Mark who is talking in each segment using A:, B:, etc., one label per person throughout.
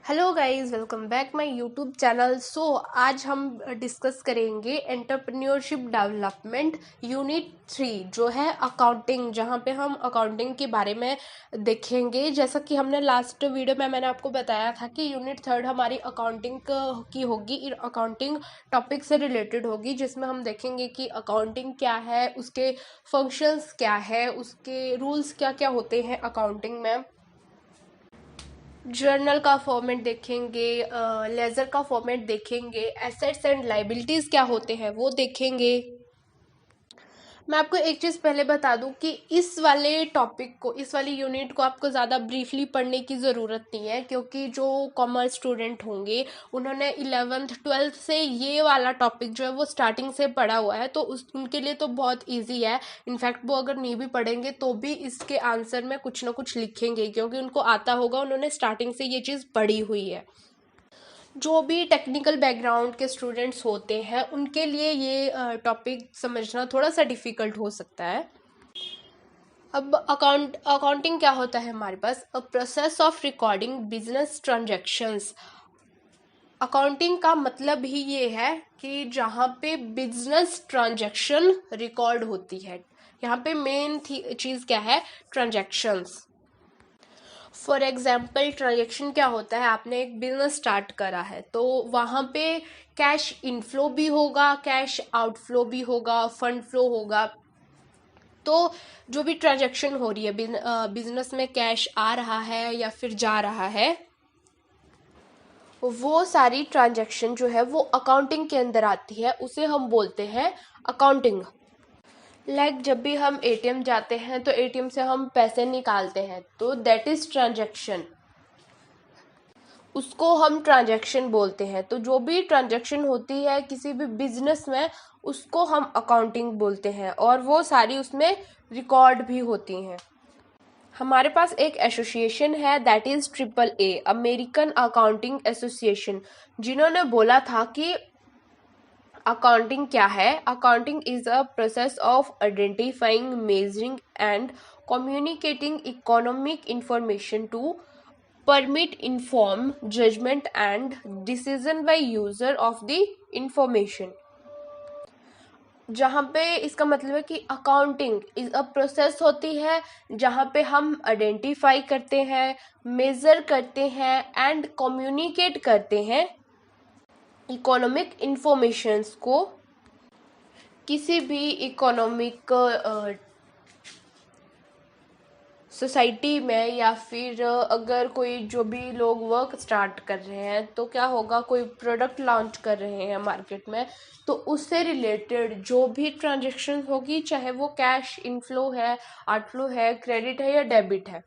A: Hello guys, welcome back my YouTube channel. आज हम discuss करेंगे एंटरप्रेन्योरशिप डेवलपमेंट यूनिट 3 जो है अकाउंटिंग, जहाँ पे हम अकाउंटिंग के बारे में देखेंगे। जैसा कि हमने लास्ट वीडियो में मैंने आपको बताया था कि यूनिट 3 हमारी अकाउंटिंग की होगी, अकाउंटिंग टॉपिक से रिलेटेड होगी, जिसमें हम देखेंगे कि अकाउंटिंग क्या है, उसके फंक्शंस क्या है, उसके रूल्स क्या क्या होते हैं अकाउंटिंग में। जर्नल का फॉर्मेट देखेंगे, लेजर का फॉर्मेट देखेंगे, एसेट्स एंड लाइबिलिटीज क्या होते हैं वो देखेंगे। मैं आपको एक चीज़ पहले बता दूं कि इस वाले टॉपिक को, इस वाली यूनिट को आपको ज़्यादा ब्रीफली पढ़ने की ज़रूरत नहीं है, क्योंकि जो कॉमर्स स्टूडेंट होंगे उन्होंने 11th 12th से ये वाला टॉपिक जो है वो स्टार्टिंग से पढ़ा हुआ है, तो उनके लिए तो बहुत ईजी है। इनफैक्ट वो अगर नहीं भी पढ़ेंगे तो भी इसके आंसर में कुछ ना कुछ लिखेंगे, क्योंकि उनको आता होगा, उन्होंने स्टार्टिंग से ये चीज़ पढ़ी हुई है। जो भी टेक्निकल बैकग्राउंड के स्टूडेंट्स होते हैं उनके लिए ये टॉपिक समझना थोड़ा सा डिफ़िकल्ट हो सकता है। अब अकाउंटिंग क्या होता है हमारे पास? A process of recording business transactions. Accounting का मतलब ही ये है कि जहाँ पे बिजनेस ट्रांजैक्शन रिकॉर्ड होती है। यहाँ पे मेन चीज़ क्या है? ट्रांजैक्शंस। फॉर एग्जाम्पल ट्रांजेक्शन क्या होता है? आपने एक बिजनेस स्टार्ट करा है, तो वहाँ पे कैश इनफ्लो भी होगा, कैश आउटफ्लो भी होगा, फंड फ्लो होगा। तो जो भी ट्रांजेक्शन हो रही है, बिजनेस में कैश आ रहा है या फिर जा रहा है, वो सारी ट्रांजेक्शन जो है वो अकाउंटिंग के अंदर आती है, उसे हम बोलते हैं अकाउंटिंग। जब भी हम एटीएम जाते हैं तो एटीएम से हम पैसे निकालते हैं, तो दैट इज ट्रांजेक्शन, उसको हम ट्रांजैक्शन बोलते हैं। तो जो भी ट्रांजैक्शन होती है किसी भी बिजनेस में, उसको हम अकाउंटिंग बोलते हैं, और वो सारी उसमें रिकॉर्ड भी होती हैं। हमारे पास एक एसोसिएशन है, that is AAA, American accounting association, जिन्होंने बोला था कि अकाउंटिंग क्या है? Accounting is a process of identifying, measuring and communicating economic information to permit inform judgment and decision by user of the information। जहाँ पे इसका मतलब है कि अकाउंटिंग इज अ प्रोसेस होती है जहाँ पे हम आइडेंटिफाई करते हैं, मेजर करते हैं एंड कम्युनिकेट करते हैं इकोनॉमिक इंफॉर्मेशंस को किसी भी इकोनॉमिक सोसाइटी में, या फिर अगर कोई जो भी लोग वर्क स्टार्ट कर रहे हैं, तो क्या होगा, कोई प्रोडक्ट लॉन्च कर रहे हैं मार्केट में, तो उससे रिलेटेड जो भी ट्रांजैक्शन होगी, चाहे वो कैश इनफ्लो है, आउटफ्लो है, क्रेडिट है या डेबिट है।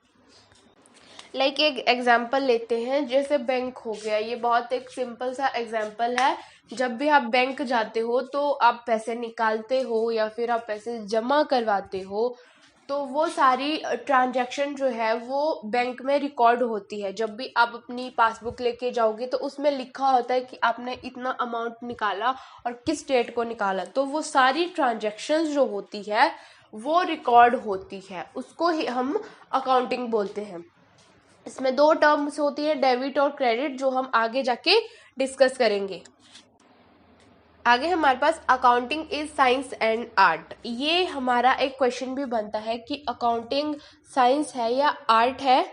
A: एक एग्जांपल लेते हैं, जैसे बैंक हो गया, ये बहुत एक सिंपल सा एग्जांपल है। जब भी आप बैंक जाते हो तो आप पैसे निकालते हो या फिर आप पैसे जमा करवाते हो, तो वो सारी ट्रांजैक्शन जो है वो बैंक में रिकॉर्ड होती है। जब भी आप अपनी पासबुक लेके जाओगे तो उसमें लिखा होता है कि आपने इतना अमाउंट निकाला और किस डेट को निकाला, तो वो सारी ट्रांजैक्शंस जो होती है वो रिकॉर्ड होती है, उसको ही हम अकाउंटिंग बोलते हैं। इसमें दो टर्म्स होती है, डेबिट और क्रेडिट, जो हम आगे जाके डिस्कस करेंगे। आगे हमारे पास accounting is science and art. ये हमारा एक क्वेश्चन भी बनता है कि अकाउंटिंग साइंस है या आर्ट है।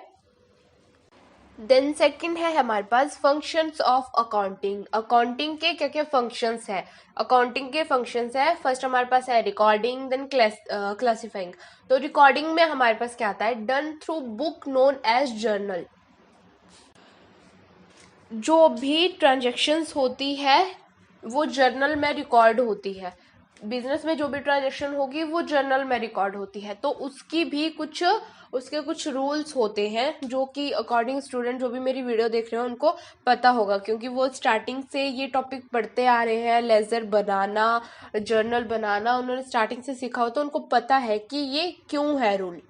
A: देन सेकंड है हमारे पास फंक्शंस ऑफ अकाउंटिंग। अकाउंटिंग के क्या क्या फंक्शंस है? अकाउंटिंग के फंक्शंस है, फर्स्ट हमारे पास है रिकॉर्डिंग, देन क्लासिफाइंग। तो रिकॉर्डिंग में हमारे पास क्या आता है? Done through book known as journal. जो भी ट्रांजैक्शंस होती है वो जर्नल में रिकॉर्ड होती है। बिजनेस में जो भी ट्रांजैक्शन होगी वो जर्नल में रिकॉर्ड होती है, तो उसकी भी उसके कुछ रूल्स होते हैं जो कि अकॉर्डिंग स्टूडेंट जो भी मेरी वीडियो देख रहे हैं उनको पता होगा, क्योंकि वो स्टार्टिंग से ये टॉपिक पढ़ते आ रहे हैं। लेजर बनाना, जर्नल बनाना उन्होंने स्टार्टिंग से सीखा हो, तो उनको पता है कि ये क्यों है रूल।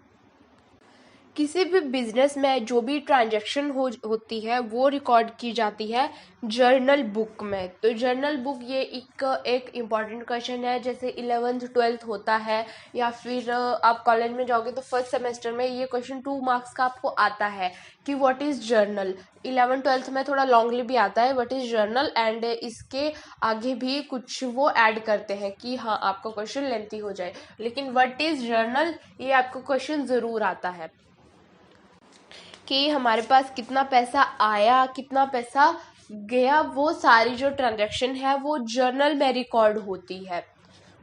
A: किसी भी बिजनेस में जो भी ट्रांजैक्शन होती है वो रिकॉर्ड की जाती है जर्नल बुक में। तो जर्नल बुक ये एक इम्पॉर्टेंट क्वेश्चन है, जैसे 11th 12th होता है या फिर आप कॉलेज में जाओगे तो फर्स्ट सेमेस्टर में ये क्वेश्चन 2 मार्क्स का आपको आता है कि what is journal. 11th 12th में थोड़ा लॉन्गली भी आता है व्हाट इज़ जर्नल, एंड इसके आगे भी कुछ वो ऐड करते हैं कि हाँ आपका क्वेश्चन लेंथी हो जाए, लेकिन व्हाट इज़ जर्नल ये आपको क्वेश्चन ज़रूर आता है कि हमारे पास कितना पैसा आया कितना पैसा गया, वो सारी जो ट्रांजैक्शन है वो जर्नल में रिकॉर्ड होती है,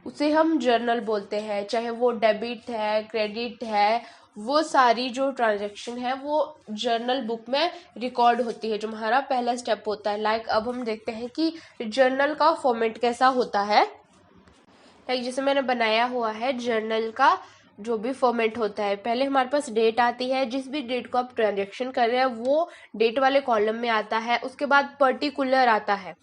A: उसे हम जर्नल बोलते हैं। चाहे वो डेबिट है क्रेडिट है, वो सारी जो ट्रांजैक्शन है वो जर्नल बुक में रिकॉर्ड होती है, जो हमारा पहला स्टेप होता है। लाइक अब हम देखते हैं कि जर्नल का फॉर्मेट कैसा होता है। लाइक जैसे मैंने बनाया हुआ है जर्नल का जो भी फॉर्मेट होता है, पहले हमारे पास डेट आती है, जिस भी डेट को आप ट्रांजेक्शन कर रहे हैं वो डेट वाले कॉलम में आता है। उसके बाद पर्टिकुलर आता है,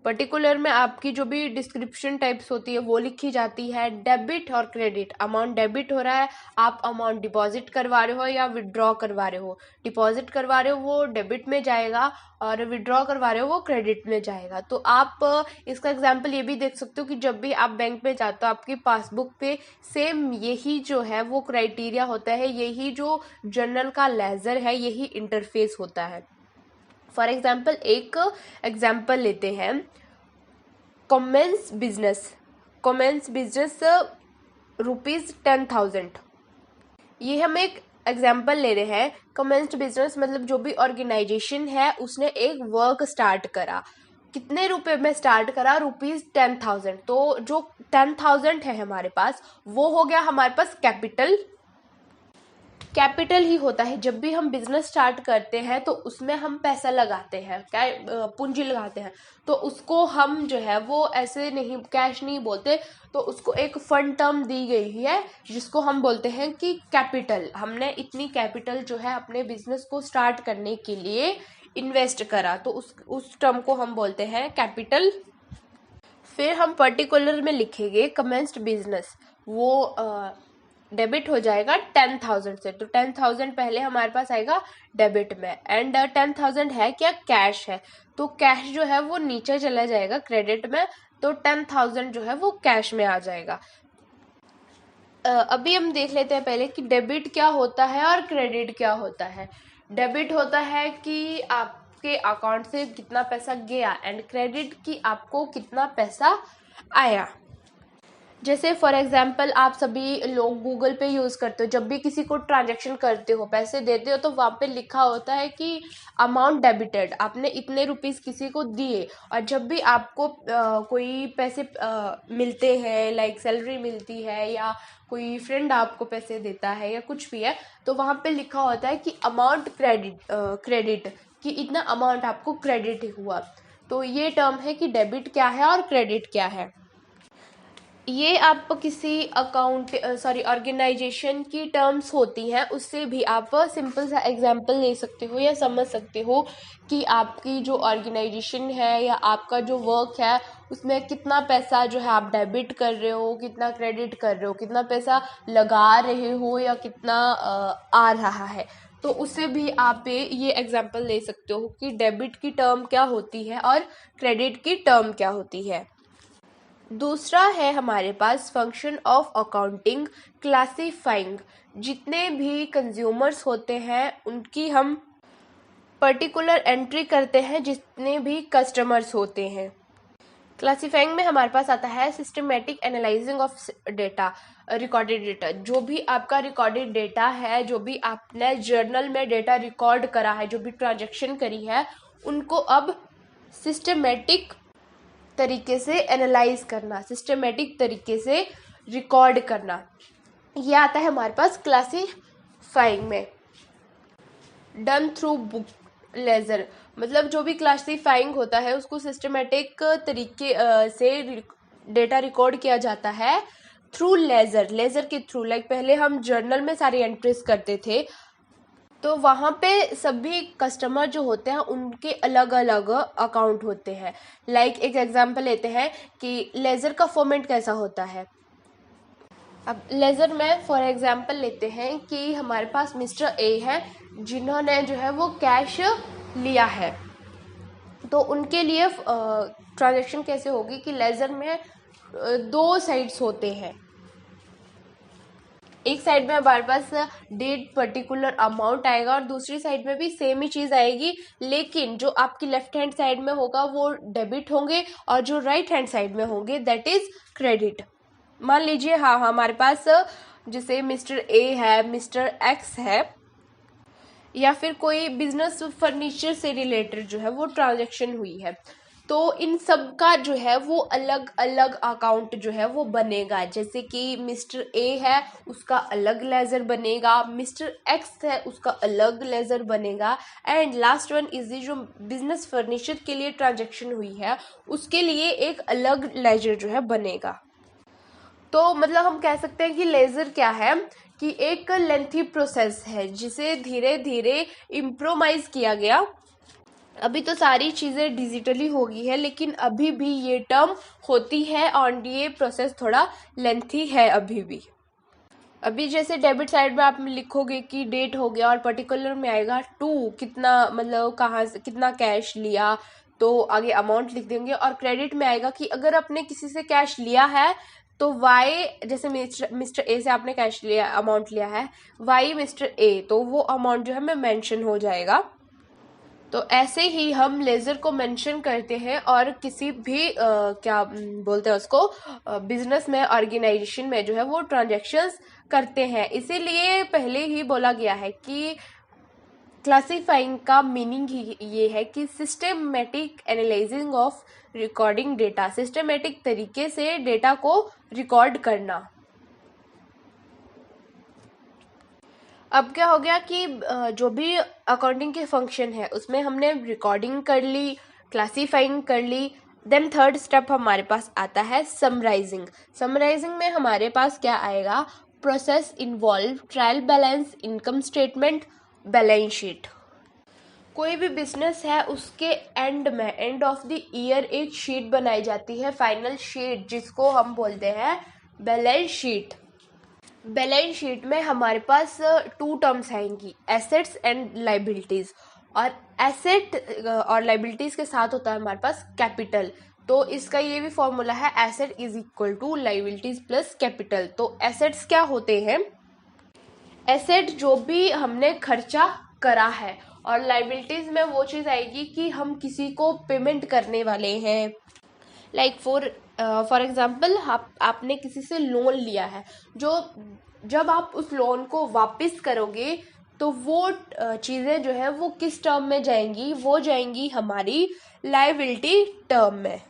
A: पर्टिकुलर में आपकी जो भी डिस्क्रिप्शन टाइप्स होती है वो लिखी जाती है। डेबिट और क्रेडिट, अमाउंट डेबिट हो रहा है, आप अमाउंट डिपॉजिट करवा रहे हो या विड्रॉ करवा रहे हो। डिपॉजिट करवा रहे हो वो डेबिट में जाएगा और विड्रॉ करवा रहे हो वो क्रेडिट में जाएगा। तो आप इसका एग्जाम्पल ये भी देख सकते हो कि जब भी आप बैंक में जाते हो आपकी पासबुक पे सेम यही जो है वो क्राइटेरिया होता है, यही जो जर्नल का लेजर है यही इंटरफेस होता है। फॉर एग्जाम्पल एक एग्जाम्पल लेते हैं, कमेंस बिजनेस ₹10,000, ये हम एक एग्जाम्पल ले रहे हैं। कमेंस्ड बिजनेस मतलब जो भी ऑर्गेनाइजेशन है उसने एक वर्क स्टार्ट करा, कितने रुपए में स्टार्ट करा, ₹10,000। तो जो 10,000 है हमारे पास वो हो गया हमारे पास कैपिटल ही होता है। जब भी हम बिजनेस स्टार्ट करते हैं तो उसमें हम पैसा लगाते हैं, क्या पूंजी लगाते हैं, तो उसको हम जो है वो ऐसे नहीं कैश नहीं बोलते, तो उसको एक फंड टर्म दी गई है जिसको हम बोलते हैं कि कैपिटल। हमने इतनी कैपिटल जो है अपने बिजनेस को स्टार्ट करने के लिए इन्वेस्ट करा, तो उस टर्म को हम बोलते हैं कैपिटल। फिर हम पर्टिकुलर में लिखेंगे कमेंस्ड बिजनेस, वो डेबिट हो जाएगा 10,000 से, तो 10,000 पहले हमारे पास आएगा डेबिट में, एंड 10,000 है क्या, कैश है, तो कैश जो है वो नीचे चला जाएगा क्रेडिट में, तो 10,000 जो है वो कैश में आ जाएगा। अभी हम देख लेते हैं पहले कि डेबिट क्या होता है और क्रेडिट क्या होता है। डेबिट होता है कि आपके अकाउंट से कितना पैसा गया, एंड क्रेडिट कि आपको कितना पैसा आया। जैसे फॉर एग्जाम्पल आप सभी लोग गूगल पे यूज़ करते हो, जब भी किसी को ट्रांजैक्शन करते हो पैसे देते हो तो वहाँ पे लिखा होता है कि अमाउंट डेबिटेड, आपने इतने रुपीस किसी को दिए। और जब भी आपको कोई पैसे मिलते हैं, लाइक सैलरी मिलती है या कोई फ्रेंड आपको पैसे देता है या कुछ भी है, तो वहाँ पे लिखा होता है कि अमाउंट क्रेडिट कि इतना अमाउंट आपको क्रेडिट हुआ। तो ये टर्म है कि डेबिट क्या है और क्रेडिट क्या है। ये आप किसी ऑर्गेनाइजेशन की टर्म्स होती हैं, उससे भी आप सिंपल सा एग्जांपल ले सकते हो या समझ सकते हो कि आपकी जो ऑर्गेनाइजेशन है या आपका जो वर्क है उसमें कितना पैसा जो है आप डेबिट कर रहे हो, कितना क्रेडिट कर रहे हो, कितना पैसा लगा रहे हो या कितना आ रहा है। तो उससे भी आप ये एग्जांपल ले सकते हो कि डेबिट की टर्म क्या होती है और क्रेडिट की टर्म क्या होती है। दूसरा है हमारे पास फंक्शन ऑफ अकाउंटिंग क्लासिफाइंग। जितने भी कंज्यूमर्स होते हैं उनकी हम पर्टिकुलर एंट्री करते हैं, जितने भी कस्टमर्स होते हैं। क्लासिफाइंग में हमारे पास आता है systematic analysing of data, recorded data. जो भी आपका रिकॉर्डेड डेटा है, जो भी आपने जर्नल में डेटा रिकॉर्ड करा है, जो भी ट्रांजैक्शन करी है, उनको अब सिस्टमेटिक तरीके से एनालाइज करना, सिस्टमेटिक तरीके से रिकॉर्ड करना, ये आता है हमारे पास क्लासिफाइंग में। डन थ्रू बुक लेजर, मतलब जो भी क्लासिफाइंग होता है उसको सिस्टमेटिक तरीके से डेटा रिकॉर्ड किया जाता है थ्रू लेजर के थ्रू। लाइक पहले हम जर्नल में सारी एंट्रीज करते थे, तो वहाँ पे सभी कस्टमर जो होते हैं उनके अलग अलग अकाउंट होते हैं। लाइक एक एग्जांपल लेते हैं कि लेजर का फॉर्मेट कैसा होता है। अब लेज़र में फॉर एग्जांपल लेते हैं कि हमारे पास मिस्टर ए है जिन्होंने जो है वो कैश लिया है, तो उनके लिए ट्रांजैक्शन कैसे होगी कि लेज़र में दो साइड्स होते हैं। एक साइड में हमारे पास डेट पर्टिकुलर अमाउंट आएगा और दूसरी साइड में भी सेम ही चीज़ आएगी, लेकिन जो आपकी लेफ्ट हैंड साइड में होगा वो डेबिट होंगे और जो राइट हैंड साइड में होंगे दैट इज क्रेडिट। मान लीजिए हाँ हमारे पास जैसे मिस्टर ए है, मिस्टर एक्स है, या फिर कोई बिजनेस फर्नीचर से रिलेटेड जो है वो ट्रांजैक्शन हुई है, तो इन सब का जो है वो अलग अलग अकाउंट जो है वो बनेगा। जैसे कि मिस्टर ए है उसका अलग लेजर बनेगा, मिस्टर एक्स है उसका अलग लेजर बनेगा, एंड लास्ट वन इज जो बिजनेस फर्नीचर के लिए ट्रांजैक्शन हुई है उसके लिए एक अलग लेजर जो है बनेगा। तो मतलब हम कह सकते हैं कि लेजर क्या है कि एक लेंथी प्रोसेस है जिसे धीरे धीरे इम्प्रोवाइज किया गया। अभी तो सारी चीज़ें डिजिटली हो गई है, लेकिन अभी भी ये टर्म होती है और ये प्रोसेस थोड़ा लेंथी है अभी भी। अभी जैसे डेबिट साइड में आप लिखोगे कि डेट हो गया और पर्टिकुलर में आएगा टू कितना, मतलब कहाँ से कितना कैश लिया, तो आगे अमाउंट लिख देंगे। और क्रेडिट में आएगा कि अगर आपने किसी से कैश लिया है तो वाई, जैसे मिस्टर ए से आपने कैश लिया, अमाउंट लिया है वाई मिस्टर ए, तो वो अमाउंट जो है मैं मेंशन हो जाएगा। तो ऐसे ही हम लेज़र को मेंशन करते हैं और किसी भी क्या बोलते हैं उसको, बिजनेस में, ऑर्गेनाइजेशन में जो है वो ट्रांजैक्शंस करते हैं। इसीलिए पहले ही बोला गया है कि क्लासिफाइंग का मीनिंग ही ये है कि systematic analysing of recording data, systematic तरीके से डेटा को रिकॉर्ड करना। अब क्या हो गया कि जो भी अकाउंटिंग के फंक्शन है उसमें हमने रिकॉर्डिंग कर ली, क्लासीफाइंग कर ली, देन थर्ड स्टेप हमारे पास आता है समराइजिंग। समराइजिंग में हमारे पास क्या आएगा, process involve trial balance, income statement, balance sheet. कोई भी बिजनेस है उसके एंड में, एंड ऑफ द ईयर एक शीट बनाई जाती है, फाइनल शीट, जिसको हम बोलते हैं बैलेंस शीट। बैलेंस शीट में हमारे पास टू टर्म्स आएंगी, एसेट्स एंड लाइबिलिटीज। और एसेट और लाइबिलिटीज के साथ होता है हमारे पास कैपिटल। तो इसका ये भी फॉर्मूला है, asset is equal to liabilities plus capital. तो एसेट्स क्या होते हैं, एसेट जो भी हमने खर्चा करा है, और लाइबिलिटीज में वो चीज़ आएगी कि हम किसी को पेमेंट करने वाले हैं। लाइक फॉर एग्जाम्पल आपने किसी से लोन लिया है, जो जब आप उस लोन को वापस करोगे तो वो चीज़ें जो है वो किस टर्म में जाएंगी, वो जाएंगी हमारी लायबिलिटी टर्म में।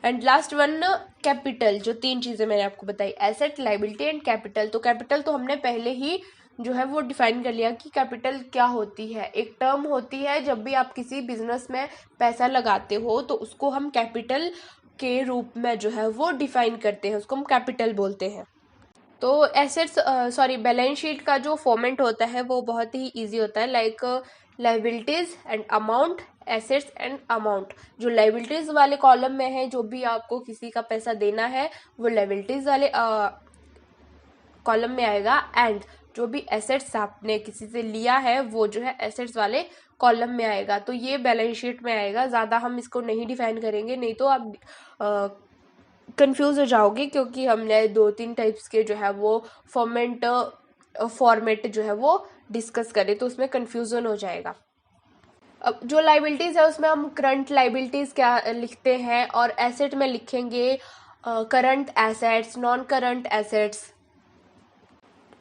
A: एंड लास्ट वन कैपिटल, जो तीन चीज़ें मैंने आपको बताई, एसेट, लायबिलिटी एंड कैपिटल। तो कैपिटल तो हमने पहले ही जो है वो डिफाइन कर लिया कि कैपिटल क्या होती है। एक टर्म होती है जब भी आप किसी बिजनेस में पैसा लगाते हो तो उसको हम कैपिटल के रूप में जो है वो डिफाइन करते हैं, उसको हम कैपिटल बोलते हैं। तो एसेट्स बैलेंस शीट का जो फॉर्मेट होता है वो बहुत ही इजी होता है, like liabilities and amount, assets and amount. जो लाइबिलिटीज वाले कॉलम में है, जो भी आपको किसी का पैसा देना है वो लाइबिलिटीज वाले कॉलम में आएगा, एंड जो भी एसेट्स आपने किसी से लिया है वो जो है एसेट्स वाले कॉलम में आएगा। तो ये बैलेंस शीट में आएगा। ज़्यादा हम इसको नहीं डिफाइन करेंगे, नहीं तो आप कंफ्यूज हो जाओगे, क्योंकि हमने 2-3 टाइप्स के जो है वो फॉर्मेट जो है वो डिस्कस करे, तो उसमें कंफ्यूजन हो जाएगा। अब जो लाइबिलिटीज़ है उसमें हम करंट लाइबिलिटीज़ क्या लिखते हैं, और एसेट में लिखेंगे current assets, non current assets.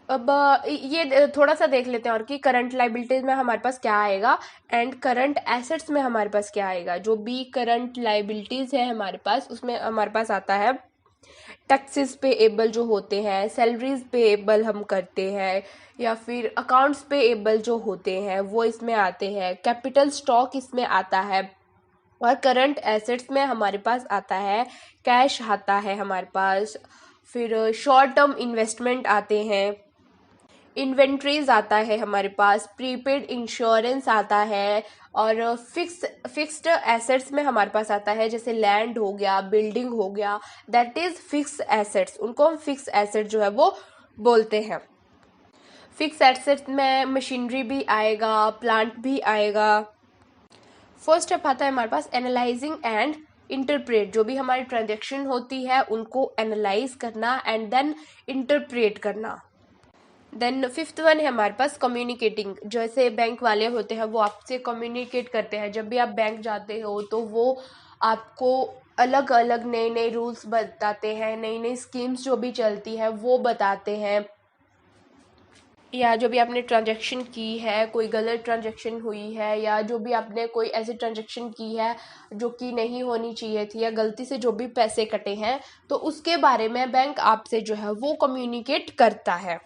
A: अब ये थोड़ा सा देख लेते हैं और कि करंट लाइबिलिटीज में हमारे पास क्या आएगा एंड करंट एसेट्स में हमारे पास क्या आएगा। जो भी करंट लाइबिलिटीज है हमारे पास, उसमें हमारे पास आता है टैक्सेस पेएबल जो होते हैं, सैलरीज पेएबल हम करते हैं, या फिर अकाउंट्स पेएबल जो होते हैं वो इसमें आते हैं, कैपिटल स्टॉक इसमें आता है। और करंट एसेट्स में हमारे पास आता है कैश आता है हमारे पास, फिर शॉर्ट टर्म इन्वेस्टमेंट आते हैं, इन्वेंट्रीज आता है हमारे पास, प्रीपेड इंश्योरेंस आता है, और फिक्स्ड एसेट्स में हमारे पास आता है जैसे लैंड हो गया, बिल्डिंग हो गया, दैट इज फिक्स एसेट्स, उनको हम फिक्स एसेट जो है वो बोलते हैं। फिक्स एसेट्स में मशीनरी भी आएगा, प्लांट भी आएगा। फर्स्ट स्टेप आता है हमारे पास एनालाइजिंग एंड इंटरप्रेट, जो भी हमारी ट्रांजेक्शन होती है उनको एनालाइज करना एंड देन इंटरप्रेट करना। देन फिफ्थ वन है हमारे पास कम्युनिकेटिंग, जैसे बैंक वाले होते हैं वो आपसे कम्युनिकेट करते हैं। जब भी आप बैंक जाते हो तो वो आपको अलग अलग नए नए रूल्स बताते हैं, नई नई स्कीम्स जो भी चलती है वो बताते हैं, या जो भी आपने ट्रांजैक्शन की है, कोई गलत ट्रांजैक्शन हुई है, या जो भी आपने कोई ऐसी ट्रांजैक्शन की है जो कि नहीं होनी चाहिए थी, या गलती से जो भी पैसे कटे हैं, तो उसके बारे में बैंक आपसे जो है वो कम्युनिकेट करता है।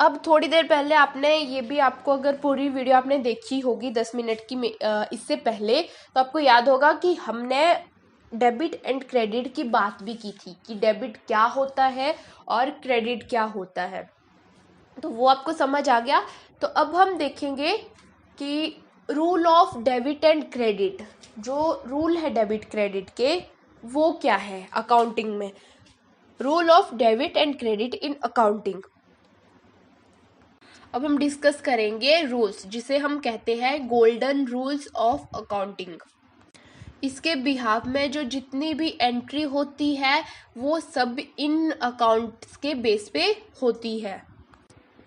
A: अब थोड़ी देर पहले आपने ये भी, आपको अगर पूरी वीडियो आपने देखी होगी 10 मिनट की इससे पहले, तो आपको याद होगा कि हमने डेबिट एंड क्रेडिट की बात भी की थी कि डेबिट क्या होता है और क्रेडिट क्या होता है, तो वो आपको समझ आ गया। तो अब हम देखेंगे कि rule of debit and credit, जो रूल है डेबिट क्रेडिट के वो क्या है अकाउंटिंग में। Rule of debit and credit in accounting. अब हम डिस्कस करेंगे रूल्स, जिसे हम कहते हैं गोल्डन रूल्स ऑफ अकाउंटिंग। इसके बिहाफ में जो जितनी भी एंट्री होती है वो सब इन अकाउंट्स के बेस पे होती है।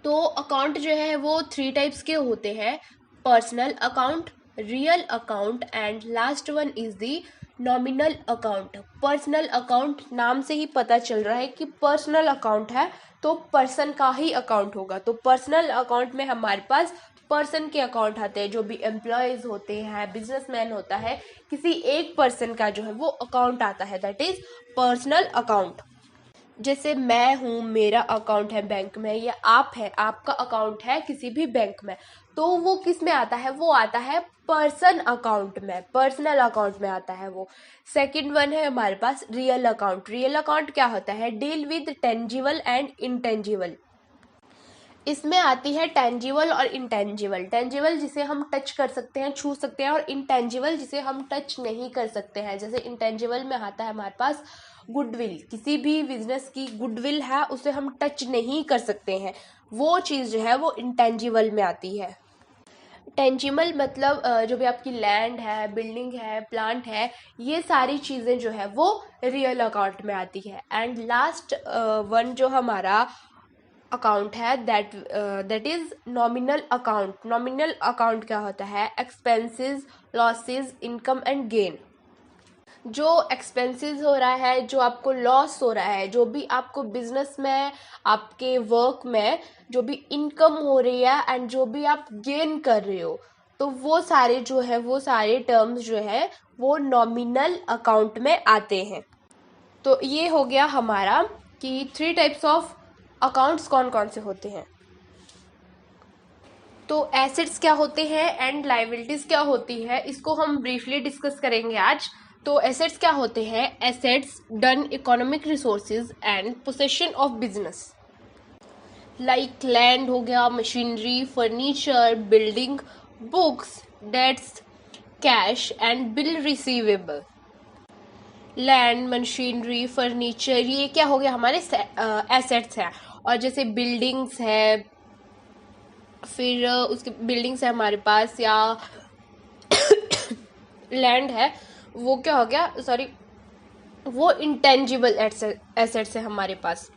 A: तो अकाउंट जो है वो 3 टाइप्स के होते हैं, personal account, real account and last one is the nominal account. Personal account नाम से ही पता चल रहा है कि पर्सनल अकाउंट है तो पर्सन का ही अकाउंट होगा। तो पर्सनल अकाउंट में हमारे पास पर्सन के अकाउंट आते हैं, जो भी एम्प्लॉयज होते हैं, बिजनेसमैन होता है, किसी एक पर्सन का जो है वो अकाउंट आता है, दैट इज पर्सनल अकाउंट। जैसे मैं हूँ, मेरा अकाउंट है बैंक में, या आप है, आपका अकाउंट है किसी भी बैंक में, तो वो किस में आता है, वो आता है पर्सन अकाउंट में, पर्सनल अकाउंट में आता है वो। सेकंड वन है हमारे पास रियल अकाउंट। रियल अकाउंट क्या होता है, deal with tangible and intangible. इसमें आती है टेंजिबल और इंटेंजिबल। टेंजिबल जिसे हम टच कर सकते हैं, छू सकते हैं, और इंटेंजिबल जिसे हम टच नहीं कर सकते हैं। जैसे इंटेंजिबल में आता है हमारे पास गुडविल, किसी भी बिजनेस की गुडविल है उसे हम टच नहीं कर सकते हैं, वो चीज़ जो है वो इंटेंजिबल में आती है। टेंजिबल मतलब जो भी आपकी लैंड है, बिल्डिंग है, प्लांट है, ये सारी चीज़ें जो है वो रियल अकाउंट में आती है। एंड लास्ट वन जो हमारा अकाउंट है that is nominal account. Nominal account क्या होता है, expenses, losses, income and gain. जो एक्सपेंसेस हो रहा है, जो आपको लॉस हो रहा है, जो भी आपको बिजनेस में, आपके वर्क में जो भी इनकम हो रही है एंड जो भी आप गेन कर रहे हो, तो वो सारे जो है, वो सारे टर्म्स जो है वो नॉमिनल अकाउंट में आते हैं। तो ये हो गया हमारा कि 3 टाइप्स ऑफ अकाउंट्स कौन कौन से होते हैं। तो एसेट्स क्या होते हैं एंड लायबिलिटीज क्या होती है, इसको हम ब्रीफली डिस्कस करेंगे आज। तो एसेट्स क्या होते हैं, assets done economic resources and possession of business, like land हो गया, machinery, furniture, building, books, debts, cash and bill receivable. Land, machinery, furniture, ये क्या हो गया, हमारे एसेट्स हैं। और जैसे बिल्डिंग्स है, फिर उसके बिल्डिंग्स है हमारे पास, या लैंड है, वो क्या हो गया, सॉरी, वो इंटेंजिबल एसेट्स है हमारे पास।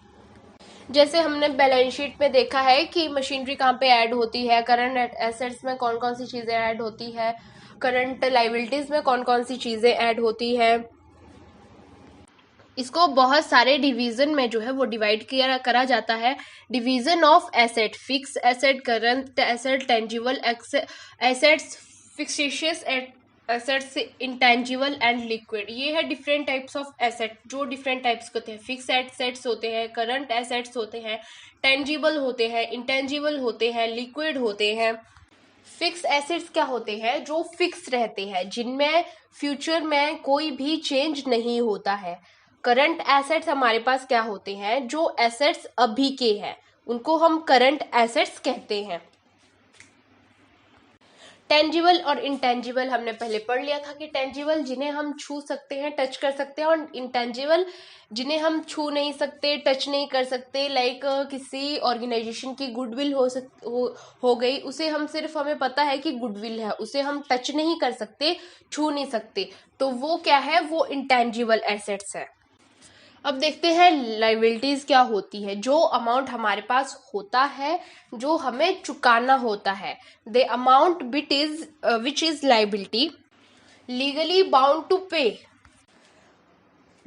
A: जैसे हमने बैलेंस शीट में देखा है कि मशीनरी कहाँ पे ऐड होती है, करंट एसेट्स में कौन कौन सी चीज़ें ऐड होती है, करंट लायबिलिटीज में कौन कौन सी चीज़ें ऐड होती है। इसको बहुत सारे डिवीजन में जो है वो डिवाइड करा जाता है। Division of asset, fix asset, current asset, tangible assets, fictitious assets, intangible and liquid. ये है डिफरेंट टाइप्स ऑफ एसेट, जो डिफरेंट टाइप्स के होते हैं। फिक्स एसेट्स होते हैं, करंट एसेट्स होते हैं, टेंजिबल होते हैं, इंटेंजिबल होते हैं, लिक्विड होते हैं। फिक्स एसेट्स क्या होते हैं, जो फिक्स रहते हैं, जिनमें फ्यूचर में कोई भी चेंज नहीं होता है। करंट एसेट्स हमारे पास क्या होते हैं, जो एसेट्स अभी के हैं, उनको हम करंट एसेट्स कहते हैं। टेंजिबल और इंटेंजिबल हमने पहले पढ़ लिया था कि टेंजिबल जिन्हें हम छू सकते हैं, टच कर सकते हैं, और इंटेंजिबल जिन्हें हम छू नहीं सकते, टच नहीं कर सकते। लाइक किसी ऑर्गेनाइजेशन की गुडविल हो गई, उसे हम सिर्फ हमें पता है कि गुडविल है, उसे हम टच नहीं कर सकते, छू नहीं सकते, तो वो क्या है, वो इंटेंजिबल एसेट्स है। अब देखते हैं लाइबिलिटीज क्या होती है। जो अमाउंट हमारे पास होता है, जो हमें चुकाना होता है, the amount which is liability legally bound to pay,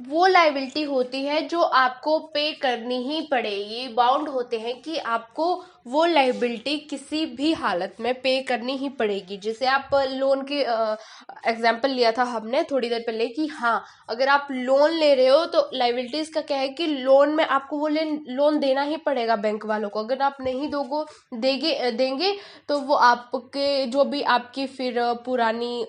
A: वो लाइबिलिटी होती है जो आपको पे करनी ही पड़ेगी। बाउंड होते हैं कि आपको वो लाइबिलिटी किसी भी हालत में पे करनी ही पड़ेगी। जैसे आप लोन के एग्जांपल लिया था हमने थोड़ी देर पहले कि हाँ, अगर आप लोन ले रहे हो तो लाइबिलिटीज का क्या है कि लोन में आपको वो लोन देना ही पड़ेगा बैंक वालों को। अगर आप नहीं देंगे तो वो आपके जो भी आपकी फिर पुरानी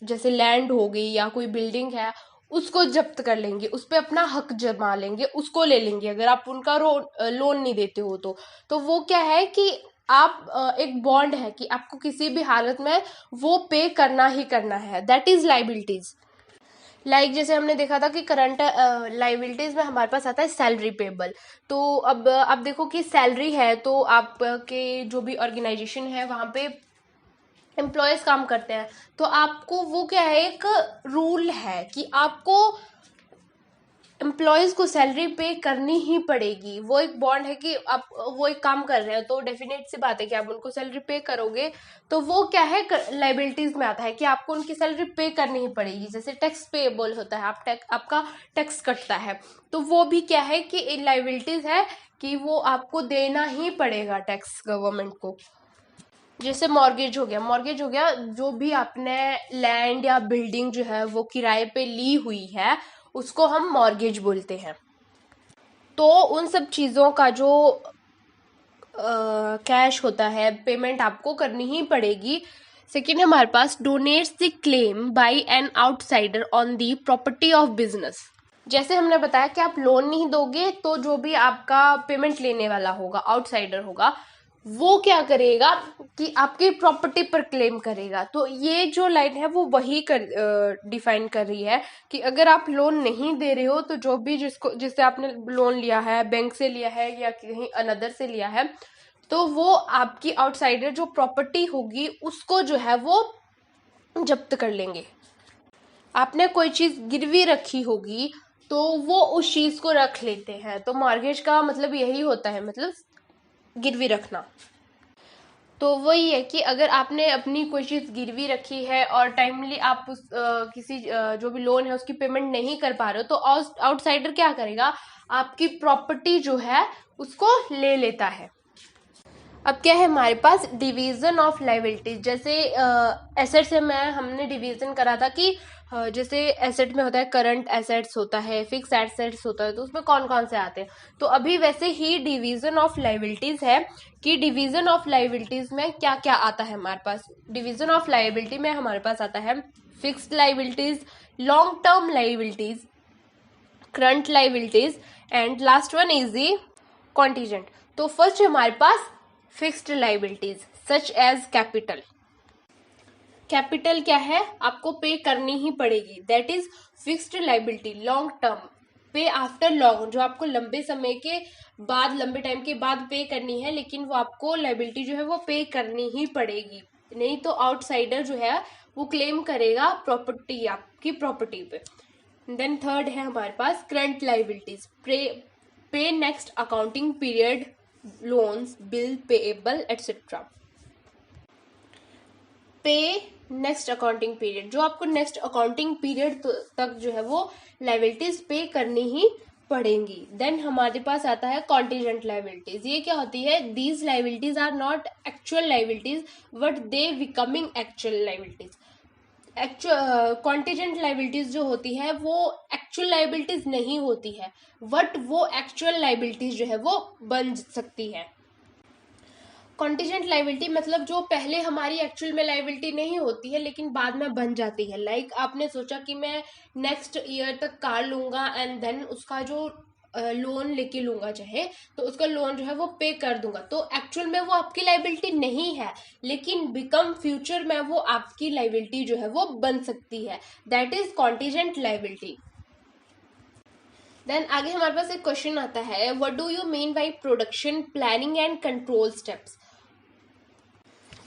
A: जैसे लैंड हो गई या कोई बिल्डिंग है, उसको जब्त कर लेंगे, उस पर अपना हक जमा लेंगे, उसको ले लेंगे अगर आप उनका लोन नहीं देते हो तो वो क्या है कि आप एक बॉन्ड है कि आपको किसी भी हालत में वो पे करना ही करना है। That is liabilities. लाइक जैसे हमने देखा था कि करंट लाइबिलिटीज में हमारे पास आता है सैलरी पेबल। तो अब आप देखो कि सैलरी है तो आपके जो भी ऑर्गेनाइजेशन है वहाँ पे एम्प्लॉयज काम करते हैं, तो आपको वो क्या है, एक रूल है कि आपको एम्प्लॉयज को सैलरी पे करनी ही पड़ेगी। वो एक बॉन्ड है कि आप वो एक काम कर रहे हैं तो डेफिनेट सी बात है कि आप उनको सैलरी पे करोगे, तो वो क्या है लाइबिलिटीज में आता है कि आपको उनकी सैलरी पे करनी ही पड़ेगी। जैसे टैक्स पेएबल होता है, आपका टैक्स कटता है, तो वो भी क्या है कि लाइबिलिटीज है कि वो आपको देना ही पड़ेगा टैक्स गवर्नमेंट को। जैसे मॉर्गेज हो गया, जो भी आपने लैंड या बिल्डिंग जो है वो किराए पे ली हुई है, उसको हम मॉर्गेज बोलते हैं। तो उन सब चीज़ों का जो कैश होता है, पेमेंट आपको करनी ही पड़ेगी। सेकेंड हमारे पास denotes the claim by an outsider on the property of business. जैसे हमने बताया कि आप लोन नहीं दोगे तो जो भी आपका पेमेंट लेने वाला होगा, आउटसाइडर होगा, वो क्या करेगा कि आपकी प्रॉपर्टी पर क्लेम करेगा। तो ये जो लाइन है वो वही डिफाइन कर रही है कि अगर आप लोन नहीं दे रहे हो तो जो भी जिससे आपने लोन लिया है, बैंक से लिया है या कहीं अनदर से लिया है, तो वो आपकी आउटसाइडर जो प्रॉपर्टी होगी उसको जो है वो जब्त कर लेंगे। आपने कोई चीज गिरवी रखी होगी तो वो उस चीज को रख लेते हैं। तो मॉर्गेज का मतलब यही होता है, मतलब गिरवी रखना। तो वही है कि अगर आपने अपनी कोई चीज गिरवी रखी है और टाइमली आप किसी जो भी लोन है उसकी पेमेंट नहीं कर पा रहे हो, तो आउटसाइडर क्या करेगा, आपकी प्रॉपर्टी जो है उसको ले लेता है। अब क्या है हमारे पास डिवीजन ऑफ लाइबिलिटीज। जैसे एसेट्स में हमने डिवीजन करा था कि जैसे एसेट में होता है करंट एसेट्स होता है, फिक्स एसेट्स होता है, तो उसमें कौन कौन से आते हैं। तो अभी वैसे ही डिवीजन ऑफ लाइबिलिटीज है कि डिवीजन ऑफ लाइबिलिटीज में क्या क्या आता है हमारे पास। डिवीजन ऑफ लाइबिलिटी में हमारे पास आता है fixed liabilities, long term liabilities, current liabilities, and last one is the contingent. तो फर्स्ट हमारे पास fixed liabilities such as capital. Capital क्या है, आपको पे करनी ही पड़ेगी, that is fixed liability. Long term, pay after long, जो आपको लंबे समय के बाद, लंबे टाइम के बाद पे करनी है, लेकिन वो आपको लाइबिलिटी जो है वो पे करनी ही पड़ेगी, नहीं तो आउटसाइडर जो है वो क्लेम करेगा प्रॉपर्टी, आपकी प्रॉपर्टी पे। देन थर्ड है हमारे पास करंट लाइबिलिटीज, पे next accounting period, loans, bill payable etcetera. पे नेक्स्ट अकाउंटिंग पीरियड, जो आपको नेक्स्ट अकाउंटिंग पीरियड तक जो है वो लाइबिलिटीज पे करनी ही पड़ेंगी। देन हमारे पास आता है कॉन्टीजेंट लाइबिलिटीज। ये क्या होती है, these liabilities are not actual liabilities but they becoming actual liabilities. Contingent liabilities जो होती है वो एक्चुअल लाइबिलिटीज नहीं होती है, बट वो एक्चुअल लाइबिलिटीज जो है वो बन सकती है। कॉन्टीजेंट लाइबिलिटी मतलब जो पहले हमारी एक्चुअल में लाइबिलिटी नहीं होती है लेकिन बाद में बन जाती है। लाइक आपने सोचा कि मैं नेक्स्ट ईयर तक कार लूंगा एंड देन उसका जो लोन लेके लूंगा चाहे, तो उसका लोन जो है वो पे कर दूंगा, तो एक्चुअल में वो आपकी लाइबिलिटी नहीं है, लेकिन बिकम फ्यूचर में वो आपकी लाइबिलिटी जो है वो बन सकती है, that is contingent liability. Then आगे हमारे पास एक क्वेश्चन आता है, what do you mean by production planning and control steps.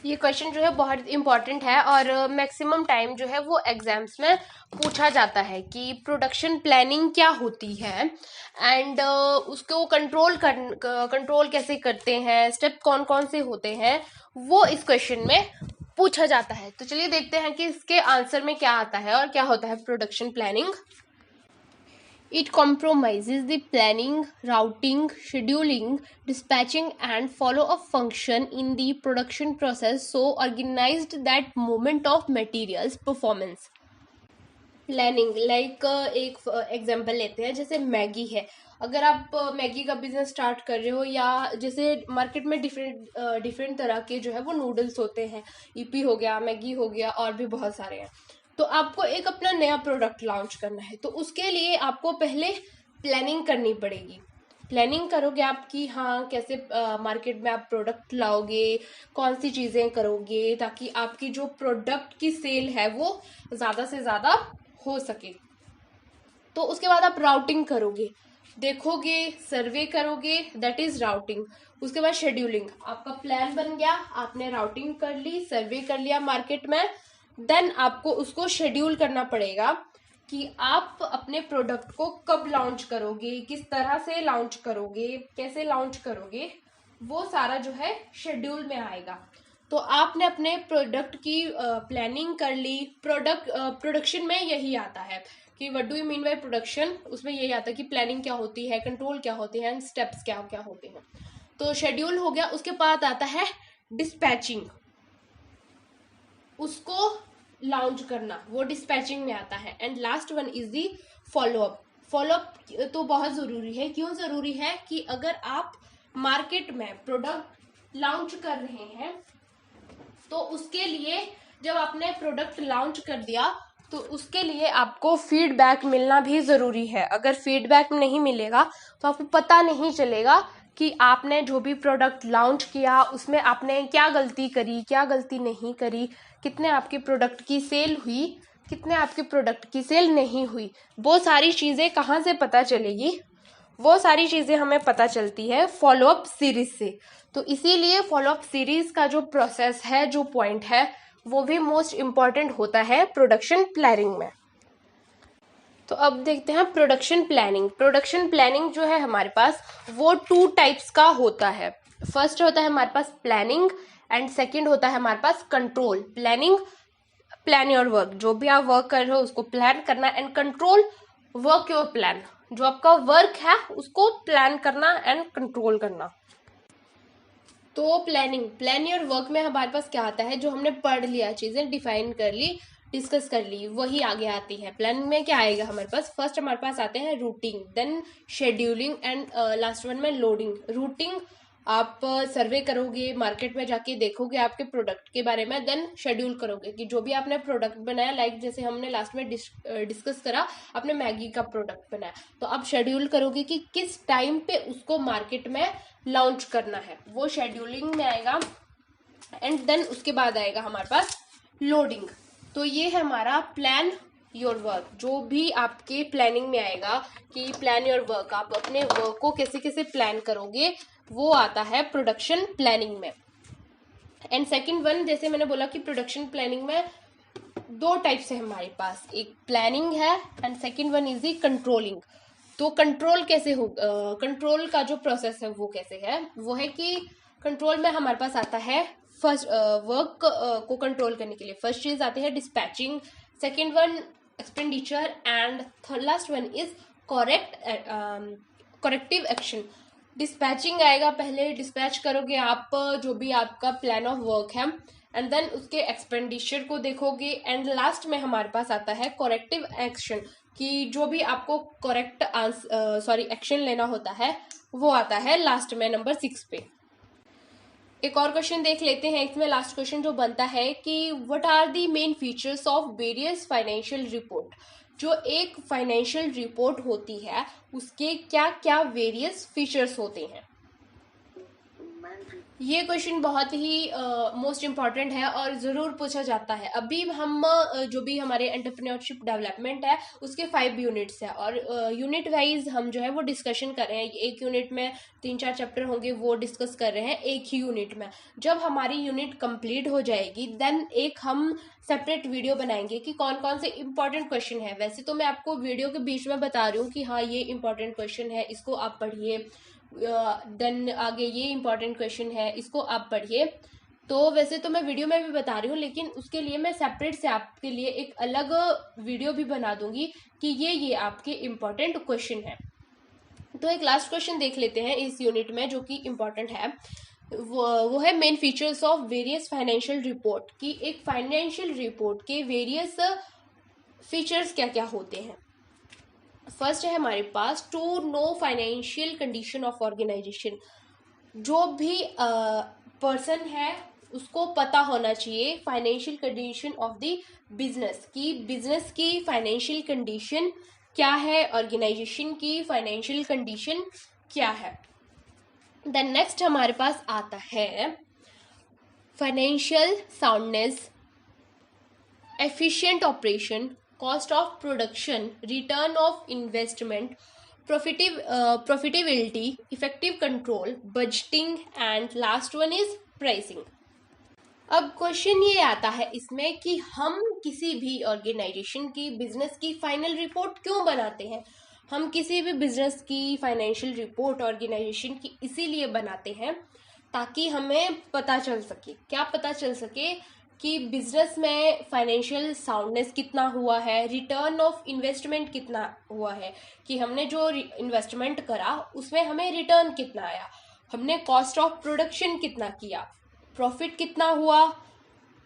A: ये क्वेश्चन जो है बहुत इंपॉर्टेंट है और मैक्सिमम टाइम जो है वो एग्जाम्स में पूछा जाता है कि प्रोडक्शन प्लानिंग क्या होती है एंड उसको कंट्रोल कैसे करते हैं, स्टेप कौन कौन से होते हैं, वो इस क्वेश्चन में पूछा जाता है। तो चलिए देखते हैं कि इसके आंसर में क्या आता है और क्या होता है production planning. It comprises the planning, routing, scheduling, dispatching and follow-up function in the production process so organized that moment of materials performance. Planning like एक एग्जांपल लेते हैं, जैसे मैगी है। अगर आप मैगी का बिजनेस स्टार्ट कर रहे हो, या जैसे मार्केट में डिफरेंट तरह के जो है वो नूडल्स होते हैं, ईपी हो गया, मैगी हो गया, और भी बहुत सारे हैं। तो आपको एक अपना नया प्रोडक्ट लॉन्च करना है, तो उसके लिए आपको पहले प्लानिंग करनी पड़ेगी। प्लानिंग करोगे आप कि हाँ कैसे मार्केट में आप प्रोडक्ट लाओगे, कौन सी चीज़ें करोगे ताकि आपकी जो प्रोडक्ट की सेल है वो ज़्यादा से ज़्यादा हो सके। तो उसके बाद आप राउटिंग करोगे, देखोगे, सर्वे करोगे, दैट इज राउटिंग। उसके बाद शेड्यूलिंग, आपका प्लान बन गया, आपने राउटिंग कर ली, सर्वे कर लिया मार्केट में, देन आपको उसको शेड्यूल करना पड़ेगा कि आप अपने प्रोडक्ट को कब लॉन्च करोगे, किस तरह से लॉन्च करोगे, कैसे लॉन्च करोगे, वो सारा जो है शेड्यूल में आएगा। तो आपने अपने प्रोडक्ट की प्लानिंग कर ली। प्रोडक्शन में यही आता है कि what do you mean by production, उसमें यही आता है कि प्लानिंग क्या होती है, कंट्रोल क्या होते हैं, स्टेप्स क्या क्या होते हैं। तो शेड्यूल हो गया, उसके बाद आता है डिस्पैचिंग, उसको लॉन्च करना, वो डिस्पैचिंग में आता है। And last one is the follow up. Follow up तो बहुत ज़रूरी है। क्यों ज़रूरी है कि अगर आप मार्केट में प्रोडक्ट लॉन्च कर रहे हैं, तो उसके लिए जब आपने प्रोडक्ट लॉन्च कर दिया तो उसके लिए आपको फीडबैक मिलना भी ज़रूरी है। अगर फीडबैक नहीं मिलेगा तो आपको पता नहीं चलेगा कि आपने जो भी प्रोडक्ट लॉन्च किया उसमें आपने क्या गलती करी, क्या गलती नहीं करी, कितने आपके प्रोडक्ट की सेल हुई, कितने आपके प्रोडक्ट की सेल नहीं हुई। वो सारी चीज़ें कहाँ से पता चलेगी? वो सारी चीज़ें हमें पता चलती है फॉलोअप सीरीज से। तो इसीलिए फॉलोअप सीरीज का जो प्रोसेस है, जो पॉइंट है, वो भी मोस्ट इम्पॉर्टेंट होता है प्रोडक्शन प्लानिंग में। तो अब देखते हैं प्रोडक्शन प्लानिंग। प्रोडक्शन प्लानिंग जो है हमारे पास वो 2 टाइप्स का होता है। फर्स्ट होता है हमारे पास प्लानिंग एंड सेकंड होता है हमारे पास control. Planning, plan your work, जो भी आप वर्क कर रहे हो उसको प्लान करना, and control, work your plan, जो आपका वर्क है उसको प्लान करना एंड कंट्रोल करना। तो प्लान योर वर्क में हमारे पास क्या आता है, जो हमने पढ़ लिया, चीज़ें डिफाइन कर ली, डिस्कस कर ली, वही आगे आती है। प्लानिंग में क्या आएगा हमारे पास, फर्स्ट हमारे पास आते हैं routing, then scheduling and last one में लोडिंग। रूटिंग, आप सर्वे करोगे, मार्केट में जाके देखोगे आपके प्रोडक्ट के बारे में, देन शेड्यूल करोगे कि जो भी आपने प्रोडक्ट बनाया, लाइक जैसे हमने लास्ट में डिस्कस करा, आपने मैगी का प्रोडक्ट बनाया, तो आप शेड्यूल करोगे कि किस टाइम पे उसको मार्केट में लॉन्च करना है, वो शेड्यूलिंग में आएगा। एंड देन उसके बाद आएगा हमारे पास लोडिंग। तो ये है हमारा प्लान योर वर्क। जो भी आपके प्लानिंग में आएगा कि प्लान योर वर्क, आप अपने वर्क को कैसे कैसे प्लान करोगे, वो आता है प्रोडक्शन प्लानिंग में। एंड सेकंड वन, जैसे मैंने बोला कि प्रोडक्शन प्लानिंग में 2 टाइप्स है हमारे पास, एक प्लानिंग है and second one is the controlling. तो कंट्रोल कैसे हो, कंट्रोल का जो प्रोसेस है वो कैसे है, वो है कि कंट्रोल में हमारे पास आता है फर्स्ट वर्क को कंट्रोल करने के लिए फर्स्ट चीज आती है dispatching, second one expenditure and third last one is corrective action. Dispatching आएगा, पहले डिस्पैच करोगे आप जो भी आपका प्लान ऑफ वर्क है, एंड देन उसके एक्सपेंडिचर को देखोगे, एंड लास्ट में हमारे पास आता है करेक्टिव एक्शन, कि जो भी आपको करेक्ट एक्शन लेना होता है वो आता है लास्ट में नंबर 6 पे। एक और क्वेश्चन देख लेते हैं, इसमें लास्ट क्वेश्चन जो बनता है कि what are the main features of various financial report. जो एक फाइनेंशियल रिपोर्ट होती है उसके क्या क्या वेरियस फीचर्स होते हैं। ये क्वेश्चन बहुत ही मोस्ट इम्पॉर्टेंट है और ज़रूर पूछा जाता है। अभी हम जो भी हमारे एंटरप्रेन्योरशिप डेवलपमेंट है उसके 5 यूनिट्स है और यूनिट वाइज हम जो है वो डिस्कशन कर रहे हैं। एक यूनिट में 3-4 चैप्टर होंगे, वो डिस्कस कर रहे हैं एक ही यूनिट में। जब हमारी यूनिट कंप्लीट हो जाएगी देन एक हम सेपरेट वीडियो बनाएंगे कि कौन कौन से इंपॉर्टेंट क्वेश्चन है। वैसे तो मैं आपको वीडियो के बीच में बता रही हूँ कि हाँ ये इंपॉर्टेंट क्वेश्चन है, इसको आप पढ़िए, देन आगे ये इंपॉर्टेंट क्वेश्चन है, इसको आप पढ़िए। तो वैसे तो मैं वीडियो में भी बता रही हूँ, लेकिन उसके लिए मैं सेपरेट से आपके लिए एक अलग वीडियो भी बना दूंगी कि ये आपके इंपॉर्टेंट क्वेश्चन है। तो एक लास्ट क्वेश्चन देख लेते हैं इस यूनिट में जो कि इंपॉर्टेंट है। वो है main features of various financial report, कि एक फाइनेंशियल रिपोर्ट के वेरियस फीचर्स क्या क्या होते हैं। फर्स्ट है हमारे पास to know financial condition of organisation. जो भी पर्सन है उसको पता होना चाहिए financial condition of the business, की बिजनेस की फाइनेंशियल कंडीशन क्या है, ऑर्गेनाइजेशन की फाइनेंशियल कंडीशन क्या है। देन नेक्स्ट हमारे पास आता है financial soundness, efficient operation, cost of production, return of investment, profitability, effective control, budgeting and last one is pricing. अब क्वेश्चन ये आता है इसमें कि हम किसी भी ऑर्गेनाइजेशन की बिजनेस की फाइनल रिपोर्ट क्यों बनाते हैं। हम किसी भी बिजनेस की फाइनेंशियल रिपोर्ट ऑर्गेनाइजेशन की इसीलिए बनाते हैं ताकि हमें पता चल सके, क्या पता चल सके कि बिजनेस में फाइनेंशियल साउंडनेस कितना हुआ है, रिटर्न ऑफ इन्वेस्टमेंट कितना हुआ है, कि हमने जो इन्वेस्टमेंट करा उसमें हमें रिटर्न कितना आया, हमने कॉस्ट ऑफ प्रोडक्शन कितना किया, प्रॉफिट कितना हुआ,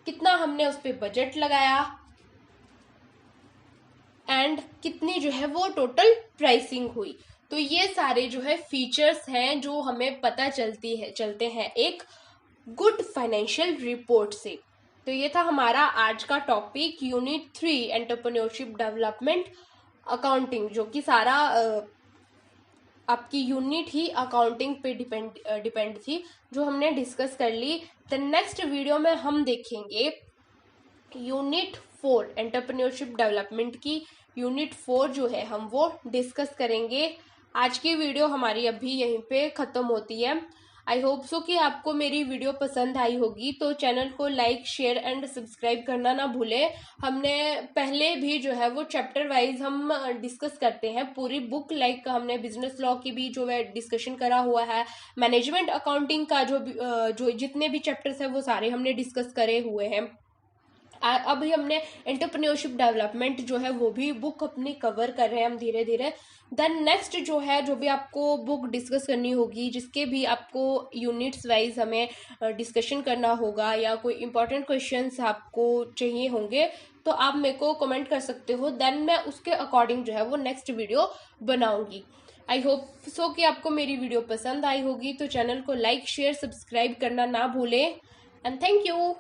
A: कितना हमने उस पर बजट लगाया, एंड कितनी जो है वो टोटल प्राइसिंग हुई। तो ये सारे जो है फीचर्स हैं जो हमें पता चलते हैं एक गुड फाइनेंशियल रिपोर्ट से। तो ये था हमारा आज का topic unit 3 entrepreneurship development accounting, जो कि सारा आपकी यूनिट ही अकाउंटिंग पे डिपेंड थी, जो हमने डिस्कस कर ली। द नेक्स्ट वीडियो में हम देखेंगे यूनिट 4 एंटरप्रेन्योरशिप डेवलपमेंट की यूनिट 4 जो है हम वो डिस्कस करेंगे। आज की वीडियो हमारी अभी यहीं पे ख़त्म होती है। आई होप सो कि आपको मेरी वीडियो पसंद आई होगी, तो चैनल को लाइक शेयर एंड सब्सक्राइब करना ना भूलें। हमने पहले भी जो है वो चैप्टर वाइज हम डिस्कस करते हैं पूरी बुक, लाइक हमने बिजनेस लॉ की भी जो है डिस्कशन करा हुआ है, मैनेजमेंट अकाउंटिंग का जो जितने भी चैप्टर्स है वो सारे हमने डिस्कस करे हुए हैं। अभी हमने एंटरप्रेन्योरशिप डेवलपमेंट जो है वो भी बुक अपनी कवर कर रहे हैं हम धीरे धीरे। देन नेक्स्ट जो है जो भी आपको बुक डिस्कस करनी होगी, जिसके भी आपको यूनिट्स वाइज हमें डिस्कशन करना होगा या कोई इंपॉर्टेंट क्वेश्चंस आपको चाहिए होंगे, तो आप मेरे को कमेंट कर सकते हो। देन मैं उसके अकॉर्डिंग जो है वो नेक्स्ट वीडियो बनाऊंगी। आई होप सो कि आपको मेरी वीडियो पसंद आई होगी, तो चैनल को लाइक शेयर सब्सक्राइब करना ना भूलें एंड थैंक यू।